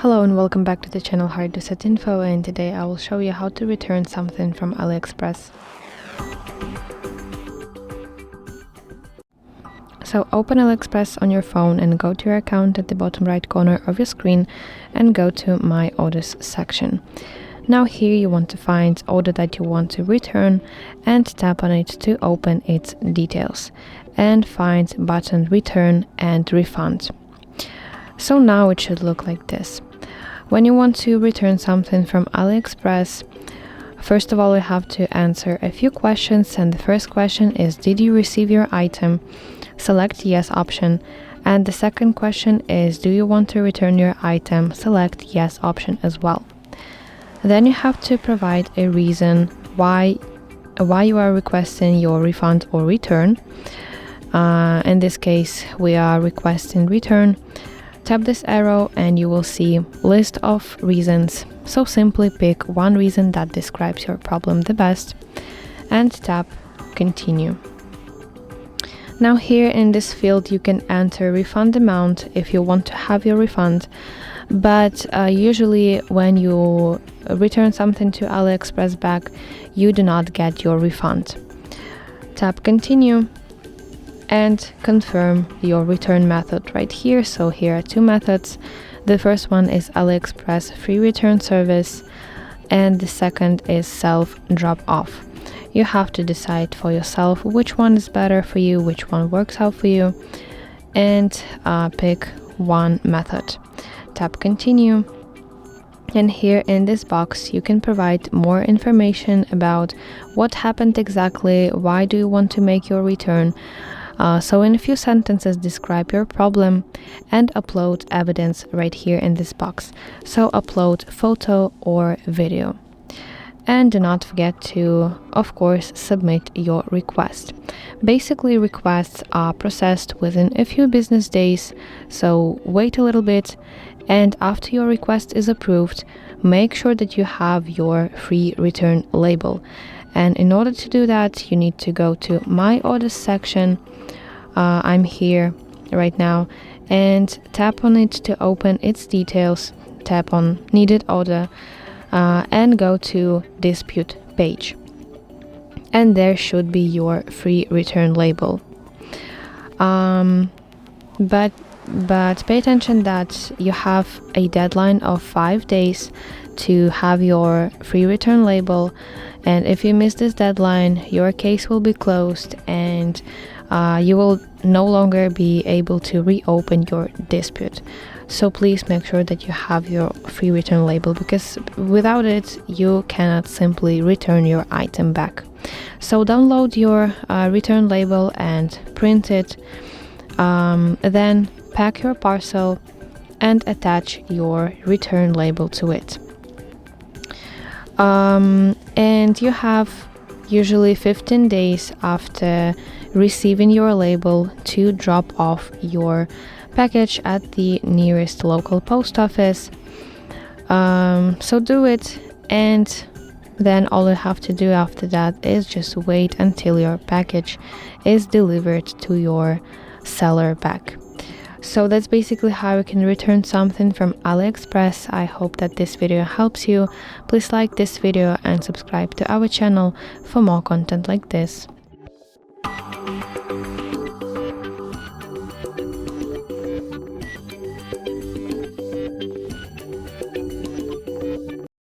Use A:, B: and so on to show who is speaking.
A: Hello and welcome back to the channel HardReset.Info, and today I will show you how to return something from AliExpress. So open AliExpress on your phone and go to your account at the bottom right corner of your screen and go to My Orders section. Now here you want to find order that you want to return and tap on it to open its details and find button Return and Refund. So now it should look like this. When you want to return something from AliExpress, first of all you have to answer a few questions, and the first question is, did you receive your item? Select yes option. And the second question is, do you want to return your item? Select yes option as well. Then you have to provide a reason why you are requesting your refund or return. In this case we are requesting return. Tap this arrow and you will see list of reasons. So simply pick one reason that describes your problem the best and tap continue. Now here in this field you can enter refund amount if you want to have your refund, but usually when you return something to AliExpress back, you do not get your refund. Tap continue and confirm your return method right here. So here are two methods. The first one is AliExpress free return service and the second is self drop off. You have to decide for yourself which one is better for you, which one works out for you, and pick one method. Tap continue. And here in this box you can provide more information about what happened exactly, why do you want to make your return. So in a few sentences describe your problem and upload evidence right here in this box. So upload photo or video. And do not forget to, of course, submit your request. Basically, requests are processed within a few business days, so wait a little bit, and after your request is approved, make sure that you have your free return label. And in order to do that, you need to go to My Orders section. I'm here right now, and tap on it to open its details. Tap on Needed Order and go to Dispute page. And there should be your free return label. But pay attention that you have a deadline of 5 days to have your free return label, and if you miss this deadline, your case will be closed and you will no longer be able to reopen your dispute. So please make sure that you have your free return label, because without it you cannot simply return your item back. So download your return label and print it, then pack your parcel and attach your return label to it. And you have usually 15 days after receiving your label to drop off your package at the nearest local post office. So do it, and then all you have to do after that is just wait until your package is delivered to your seller back. So that's basically how you can return something from AliExpress. I hope that this video helps you. Please like this video and subscribe to our channel for more content like this.